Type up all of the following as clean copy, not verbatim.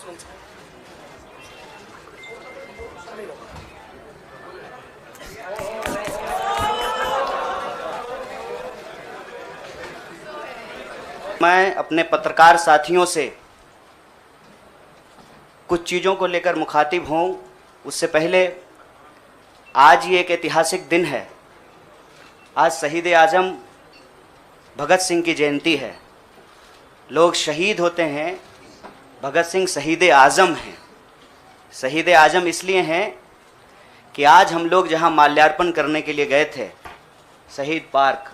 मैं अपने पत्रकार साथियों से कुछ चीज़ों को लेकर मुखातिब हूँ, उससे पहले आज ये एक ऐतिहासिक दिन है। आज शहीद आज़म भगत सिंह की जयंती है। लोग शहीद होते हैं, भगत सिंह शहीद आज़म हैं। शहीद आज़म इसलिए हैं कि आज हम लोग जहाँ माल्यार्पण करने के लिए गए थे, शहीद पार्क,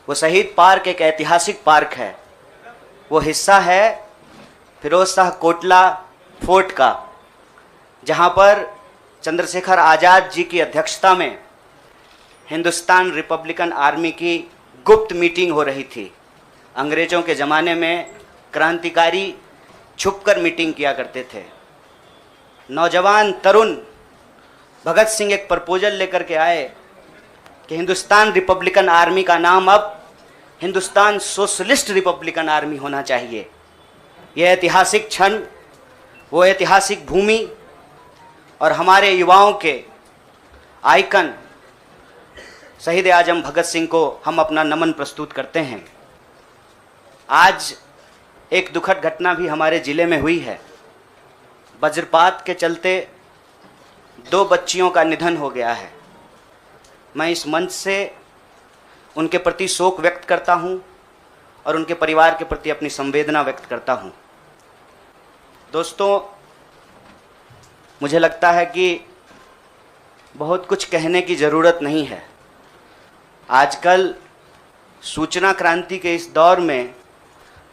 वो शहीद पार्क एक ऐतिहासिक पार्क है। वो हिस्सा है फिरोज शाह कोटला फोर्ट का, जहाँ पर चंद्रशेखर आज़ाद जी की अध्यक्षता में हिंदुस्तान रिपब्लिकन आर्मी की गुप्त मीटिंग हो रही थी। अंग्रेज़ों के ज़माने में क्रांतिकारी छुपकर मीटिंग किया करते थे। नौजवान तरुण भगत सिंह एक प्रपोजल लेकर के आए कि हिंदुस्तान रिपब्लिकन आर्मी का नाम अब हिंदुस्तान सोशलिस्ट रिपब्लिकन आर्मी होना चाहिए। यह ऐतिहासिक क्षण, वो ऐतिहासिक भूमि और हमारे युवाओं के आइकन शहीद आज़म भगत सिंह को हम अपना नमन प्रस्तुत करते हैं। आज एक दुखद घटना भी हमारे ज़िले में हुई है। वज्रपात के चलते 2 बच्चियों का निधन हो गया है। मैं इस मंच से उनके प्रति शोक व्यक्त करता हूं और उनके परिवार के प्रति अपनी संवेदना व्यक्त करता हूं। दोस्तों, मुझे लगता है कि बहुत कुछ कहने की ज़रूरत नहीं है। आजकल सूचना क्रांति के इस दौर में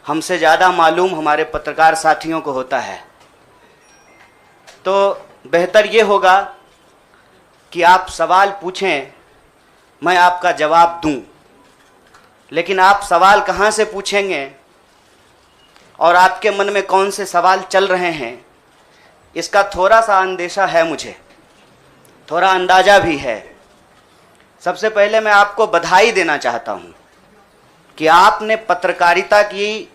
हमसे ज़्यादा मालूम हमारे पत्रकार साथियों को होता है। तो बेहतर ये होगा कि आप सवाल पूछें, मैं आपका जवाब दूं। लेकिन आप सवाल कहाँ से पूछेंगे और आपके मन में कौन से सवाल चल रहे हैं, इसका थोड़ा सा अंदेशा है, मुझे थोड़ा अंदाज़ा भी है। सबसे पहले मैं आपको बधाई देना चाहता हूँ कि आपने पत्रकारिता की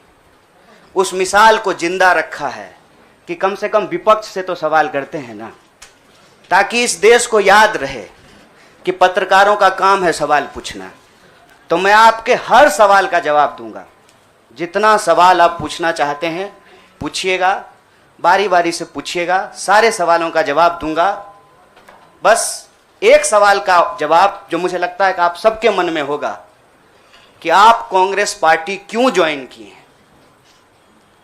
उस मिसाल को जिंदा रखा है कि कम से कम विपक्ष से तो सवाल करते हैं ना, ताकि इस देश को याद रहे कि पत्रकारों का काम है सवाल पूछना। तो मैं आपके हर सवाल का जवाब दूंगा। जितना सवाल आप पूछना चाहते हैं पूछिएगा, बारी बारी से पूछिएगा, सारे सवालों का जवाब दूंगा। बस एक सवाल का जवाब जो मुझे लगता है कि आप सबके मन में होगा कि आप कांग्रेस पार्टी क्यों ज्वाइन किए हैं,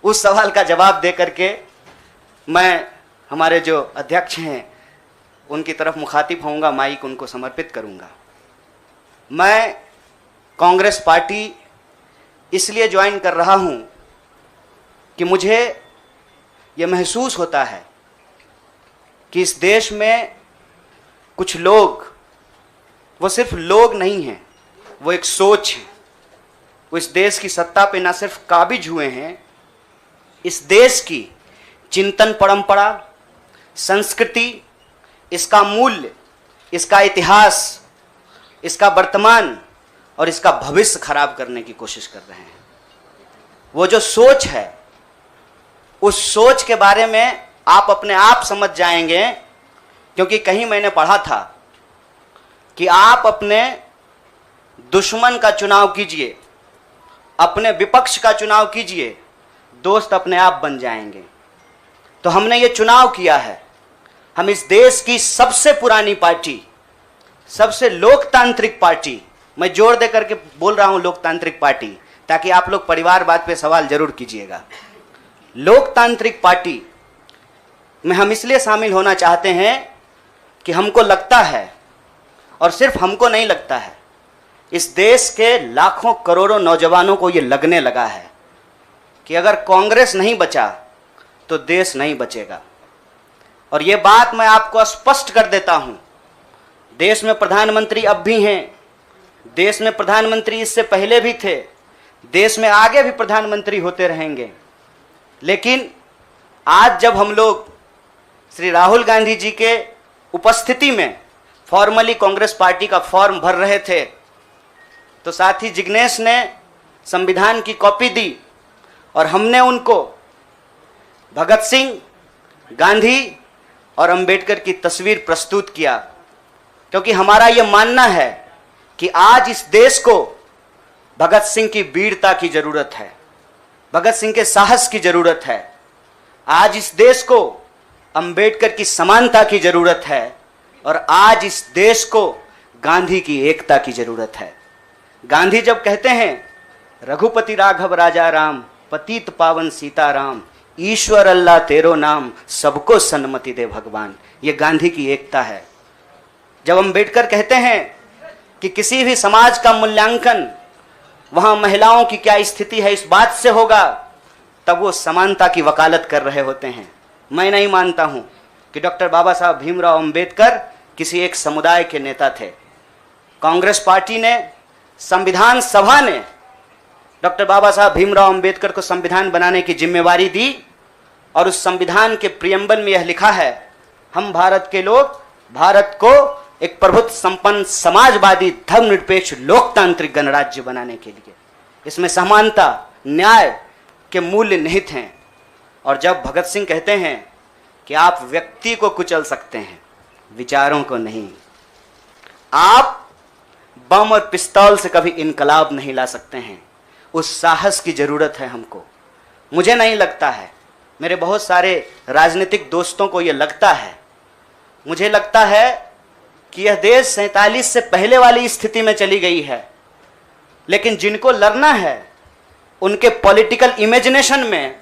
उस सवाल का जवाब दे करके मैं हमारे जो अध्यक्ष हैं उनकी तरफ मुखातिब होऊंगा, माइक उनको समर्पित करूंगा। मैं कांग्रेस पार्टी इसलिए ज्वाइन कर रहा हूं कि मुझे ये महसूस होता है कि इस देश में कुछ लोग, वो सिर्फ लोग नहीं हैं, वो एक सोच है। वो इस देश की सत्ता पे ना सिर्फ काबिज हुए हैं, इस देश की चिंतन परंपरा, संस्कृति, इसका मूल्य, इसका इतिहास, इसका वर्तमान और इसका भविष्य खराब करने की कोशिश कर रहे हैं। वो जो सोच है, उस सोच के बारे में आप अपने आप समझ जाएंगे, क्योंकि कहीं मैंने पढ़ा था कि आप अपने दुश्मन का चुनाव कीजिए, अपने विपक्ष का चुनाव कीजिए, दोस्त अपने आप बन जाएंगे। तो हमने ये चुनाव किया है। हम इस देश की सबसे पुरानी पार्टी, सबसे लोकतांत्रिक पार्टी, मैं जोर दे करके बोल रहा हूं लोकतांत्रिक पार्टी, ताकि आप लोग परिवारवाद पे सवाल जरूर कीजिएगा। लोकतांत्रिक पार्टी में हम इसलिए शामिल होना चाहते हैं कि हमको लगता है, और सिर्फ हमको नहीं लगता है, इस देश के लाखों करोड़ों नौजवानों को ये लगने लगा है कि अगर कांग्रेस नहीं बचा तो देश नहीं बचेगा। और ये बात मैं आपको स्पष्ट कर देता हूं, देश में प्रधानमंत्री अब भी हैं, देश में प्रधानमंत्री इससे पहले भी थे, देश में आगे भी प्रधानमंत्री होते रहेंगे। लेकिन आज जब हम लोग श्री राहुल गांधी जी के उपस्थिति में फॉर्मली कांग्रेस पार्टी का फॉर्म भर रहे थे, तो साथी जिग्नेश ने संविधान की कॉपी दी और हमने उनको भगत सिंह, गांधी और अंबेडकर की तस्वीर प्रस्तुत किया, क्योंकि हमारा यह मानना है कि आज इस देश को भगत सिंह की वीरता की जरूरत है, भगत सिंह के साहस की जरूरत है। आज इस देश को अंबेडकर की समानता की जरूरत है और आज इस देश को गांधी की एकता की जरूरत है। गांधी जब कहते हैं रघुपति राघव राजा राम, पतित पावन सीताराम, ईश्वर अल्लाह तेरो नाम, सबको सन्मति दे भगवान, ये गांधी की एकता है। जब अंबेडकर कहते हैं कि किसी भी समाज का मूल्यांकन वहां महिलाओं की क्या स्थिति है इस बात से होगा, तब वो समानता की वकालत कर रहे होते हैं। मैं नहीं मानता हूं कि डॉक्टर बाबा साहब भीमराव अंबेडकर किसी एक समुदाय के नेता थे। कांग्रेस पार्टी ने, संविधान सभा ने डॉक्टर बाबा साहब भीमराव अंबेडकर को संविधान बनाने की जिम्मेवारी दी और उस संविधान के प्रियम्बल में यह लिखा है, हम भारत के लोग भारत को एक प्रभुत्व संपन्न समाजवादी धर्मनिरपेक्ष लोकतांत्रिक गणराज्य बनाने के लिए, इसमें समानता न्याय के मूल्य निहित हैं। और जब भगत सिंह कहते हैं कि आप व्यक्ति को कुचल सकते हैं, विचारों को नहीं, आप बम और पिस्तौल से कभी इनकलाब नहीं ला सकते हैं, उस साहस की जरूरत है हमको। मुझे नहीं लगता है, मेरे बहुत सारे राजनीतिक दोस्तों को यह लगता है, मुझे लगता है कि यह देश 47 से पहले वाली स्थिति में चली गई है। लेकिन जिनको लड़ना है उनके पॉलिटिकल इमेजिनेशन में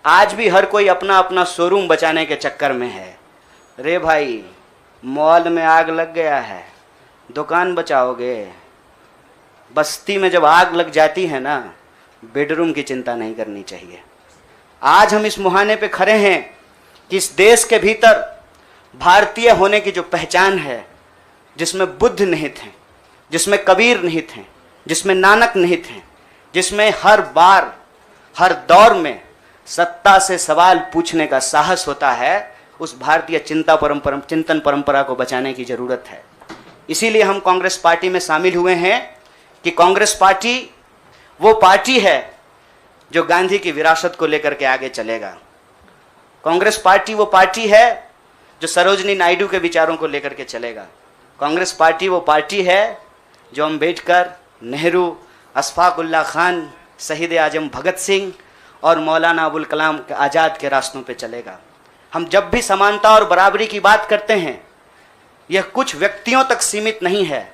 आज भी हर कोई अपना अपना शोरूम बचाने के चक्कर में है। रे भाई, मॉल में आग लग गया है, दुकान बचाओगे? बस्ती में जब आग लग जाती है ना, बेडरूम की चिंता नहीं करनी चाहिए। आज हम इस मुहाने पे खड़े हैं कि इस देश के भीतर भारतीय होने की जो पहचान है, जिसमें बुद्ध निहित हैं, जिसमें कबीर निहित हैं, जिसमें नानक निहित हैं, जिसमें हर बार हर दौर में सत्ता से सवाल पूछने का साहस होता है, उस भारतीय चिंतन परंपरा को बचाने की जरूरत है। इसीलिए हम कांग्रेस पार्टी में शामिल हुए हैं कि कांग्रेस पार्टी वो पार्टी है जो गांधी की विरासत को लेकर के आगे चलेगा। कांग्रेस पार्टी वो पार्टी है जो सरोजनी नायडू के विचारों को लेकर के चलेगा। कांग्रेस पार्टी वो पार्टी है जो अंबेडकर, नेहरू, अशफाक उल्लाह खान, शहीद आजम भगत सिंह और मौलाना अबुल कलाम आज़ाद के रास्तों पे चलेगा। हम जब भी समानता और बराबरी की बात करते हैं, यह कुछ व्यक्तियों तक सीमित नहीं है,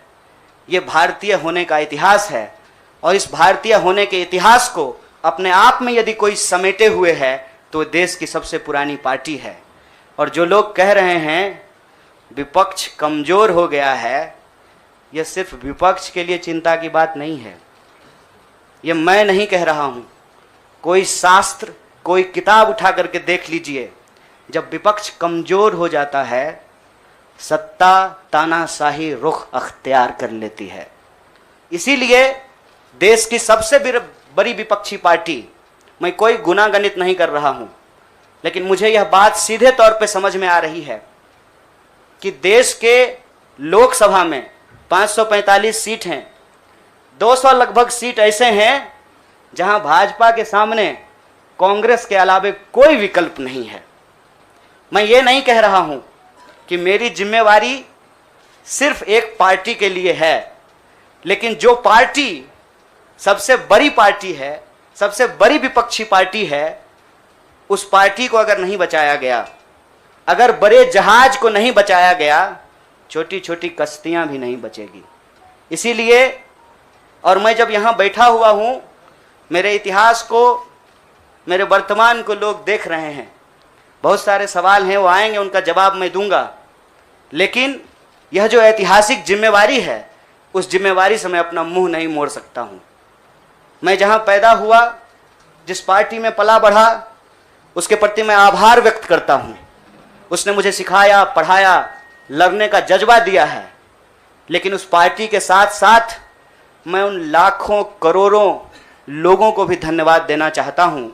यह भारतीय होने का इतिहास है। और इस भारतीय होने के इतिहास को अपने आप में यदि कोई समेटे हुए है तो देश की सबसे पुरानी पार्टी है। और जो लोग कह रहे हैं विपक्ष कमजोर हो गया है, यह सिर्फ विपक्ष के लिए चिंता की बात नहीं है। यह मैं नहीं कह रहा हूं, कोई शास्त्र, कोई किताब उठा करके देख लीजिए। जब विपक्ष कमजोर हो जाता है, सत्ता तानाशाही रुख अख्तियार कर लेती है। इसीलिए देश की सबसे बड़ी विपक्षी पार्टी, मैं कोई गुनागणित नहीं कर रहा हूं, लेकिन मुझे यह बात सीधे तौर पे समझ में आ रही है कि देश के लोकसभा में 545 सीट हैं, 200 लगभग सीट ऐसे हैं जहां भाजपा के सामने कांग्रेस के अलावे कोई विकल्प नहीं है। मैं ये नहीं कह रहा हूं कि मेरी जिम्मेवारी सिर्फ एक पार्टी के लिए है, लेकिन जो पार्टी सबसे बड़ी पार्टी है, सबसे बड़ी विपक्षी पार्टी है, उस पार्टी को अगर नहीं बचाया गया, अगर बड़े जहाज को नहीं बचाया गया, छोटी छोटी कश्तियां भी नहीं बचेगी। इसीलिए, और मैं जब यहां बैठा हुआ हूं, मेरे इतिहास को, मेरे वर्तमान को लोग देख रहे हैं। बहुत सारे सवाल हैं, वो आएंगे, उनका जवाब मैं दूंगा। लेकिन यह जो ऐतिहासिक जिम्मेवारी है, उस जिम्मेवारी से मैं अपना मुंह नहीं मोड़ सकता हूं। मैं जहां पैदा हुआ, जिस पार्टी में पला बढ़ा, उसके प्रति मैं आभार व्यक्त करता हूं। उसने मुझे सिखाया, पढ़ाया, लड़ने का जज्बा दिया है। लेकिन उस पार्टी के साथ साथ मैं उन लाखों करोड़ों लोगों को भी धन्यवाद देना चाहता हूं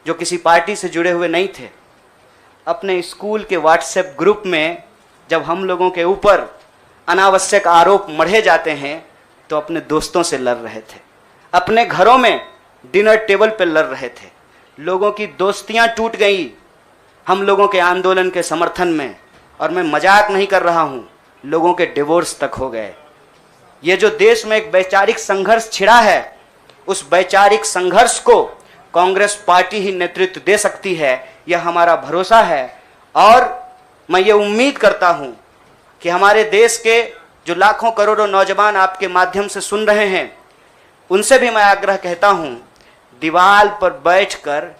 जो किसी पार्टी से जुड़े हुए नहीं थे। अपने स्कूल के व्हाट्सएप ग्रुप में जब हम लोगों के ऊपर अनावश्यक आरोप मढ़े जाते हैं तो अपने दोस्तों से लड़ रहे थे, अपने घरों में डिनर टेबल पर लड़ रहे थे। लोगों की दोस्तियां टूट गई, हम लोगों के आंदोलन के समर्थन में, और मैं मजाक नहीं कर रहा हूं, लोगों के डिवोर्स तक हो गए। ये जो देश में एक वैचारिक संघर्ष छिड़ा है, उस वैचारिक संघर्ष को कांग्रेस पार्टी ही नेतृत्व दे सकती है, यह हमारा भरोसा है। और मैं ये उम्मीद करता हूं कि हमारे देश के जो लाखों करोड़ों नौजवान आपके माध्यम से सुन रहे हैं, उनसे भी मैं आग्रह कहता हूं, दीवार पर बैठकर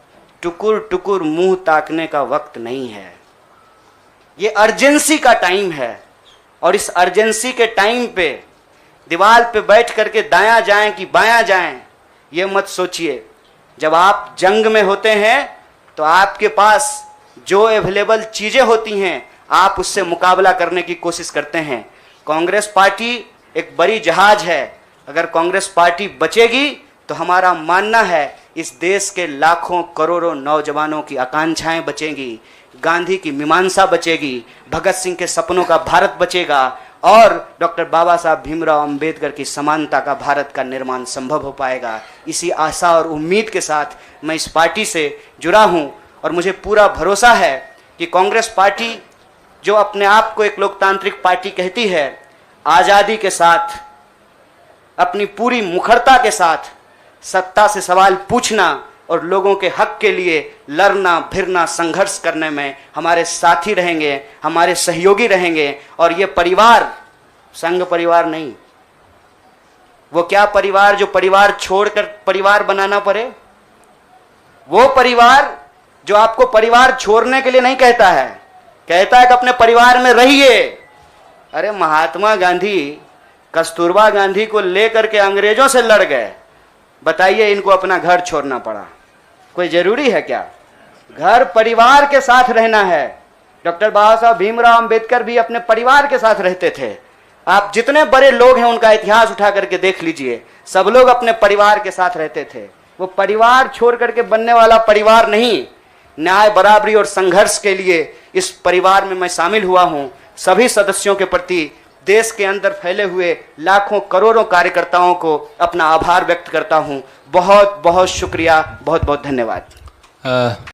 टुकुर टुकुर मुंह ताकने का वक्त नहीं है। ये अर्जेंसी का टाइम है, और इस अर्जेंसी के टाइम पे दीवार पे बैठ करके दायां जाएं कि बायां जाएं, ये मत सोचिए। जब आप जंग में होते हैं तो आपके पास जो अवेलेबल चीजें होती हैं, आप उससे मुकाबला करने की कोशिश करते हैं। कांग्रेस पार्टी एक बड़ी जहाज है, अगर कांग्रेस पार्टी बचेगी तो हमारा मानना है इस देश के लाखों करोड़ों नौजवानों की आकांक्षाएं बचेंगी, गांधी की मीमांसा बचेगी, भगत सिंह के सपनों का भारत बचेगा, और डॉक्टर बाबा साहब भीमराव अंबेडकर की समानता का भारत का निर्माण संभव हो पाएगा। इसी आशा और उम्मीद के साथ मैं इस पार्टी से जुड़ा हूं, और मुझे पूरा भरोसा है कि कांग्रेस पार्टी जो अपने आप को एक लोकतांत्रिक पार्टी कहती है, आज़ादी के साथ, अपनी पूरी मुखरता के साथ सत्ता से सवाल पूछना और लोगों के हक के लिए लड़ना भिड़ना संघर्ष करने में हमारे साथी रहेंगे, हमारे सहयोगी रहेंगे। और ये परिवार संघ परिवार नहीं, वो क्या परिवार जो परिवार छोड़कर परिवार बनाना पड़े, वो परिवार जो आपको परिवार छोड़ने के लिए नहीं कहता है, कहता है कि अपने परिवार में रहिए। अरे महात्मा गांधी कस्तूरबा गांधी को लेकर के अंग्रेजों से लड़ गए, बताइए इनको अपना घर छोड़ना पड़ा? कोई जरूरी है क्या? घर परिवार के साथ रहना है। डॉक्टर बाबा साहब भीमराव अंबेडकर भी अपने परिवार के साथ रहते थे। आप जितने बड़े लोग हैं उनका इतिहास उठा करके देख लीजिए, सब लोग अपने परिवार के साथ रहते थे। वो परिवार छोड़ करके बनने वाला परिवार नहीं। न्याय बराबरी और संघर्ष के लिए इस परिवार में मैं शामिल हुआ हूं। सभी सदस्यों के प्रति, देश के अंदर फैले हुए लाखों करोड़ों कार्यकर्ताओं को अपना आभार व्यक्त करता हूं। बहुत बहुत शुक्रिया, बहुत बहुत धन्यवाद।